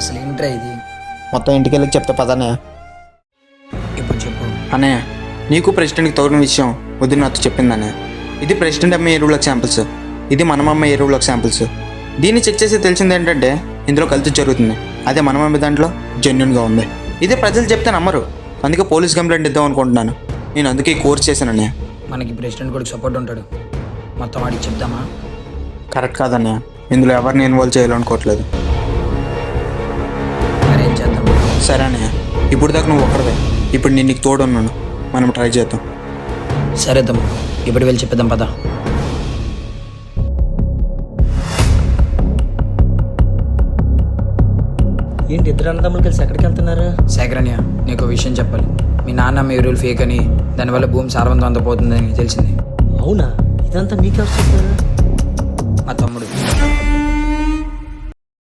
అసలు ఏంట్రా ఇది? మొత్తం ఇంటికి వెళ్ళి చెప్తా పదన్నయ్య. ఇప్పుడు చెప్పు. అన్నయ్య, నీకు ప్రెసిడెంట్కి తోడిన విషయం వద్దు నాతో చెప్పింది అన్నయ్య. ఇది ప్రెసిడెంట్ అమ్మే ఎరువులకు శాంపిల్స్, ఇది మనం అమ్మే ఎరువులకు శాంపిల్స్. దీన్ని చెక్ చేసి తెలిసింది ఏంటంటే ఇందులో కల్తీ జరుగుతుంది. అదే మనం అమ్మే దాంట్లో జెన్యున్గా ఉంది. ఇదే ప్రజలు చెప్తే నమ్మరు, అందుకే పోలీస్ కంప్లైంట్ ఇద్దాం అనుకుంటున్నాను. నేను అందుకే ఈ కోర్స్ చేశాను అన్నయ్య. మనకి ప్రెసిడెంట్ కూడా సపోర్ట్ ఉంటాడు, మొత్తం వాడికి చెప్దామా? కరెక్ట్ కాదన్నయ్య, ఇందులో ఎవరిని ఇన్వాల్వ్ చేయాలనుకోవట్లేదు. మరి ఏం చేద్దాం? సరే అన్నయ్య, ఇప్పుడు దాకా నువ్వు ఒక్కడవే, ఇప్పుడు నేను నీకు తోడు ఉన్నాను, మనం ట్రై చేద్దాం. సరే తమ్ముడు, ఇప్పుడు వెళ్ళి చెప్పేద్దాం పద. ఏంటి ఇద్దరు అన్నదమ్ములు కలిసి ఎక్కడికి వెళ్తున్నారు? శేఖరణ్య, నీకు విషయం చెప్పాలి. మీ నాన్న మీ ఎరువులు ఫేక్ అని, దానివల్ల భూమి సారవంతం పోతుందని తెలిసింది. అవునా? ఇదంతా మీకెవరు చెప్పారు? మా తమ్ముడు.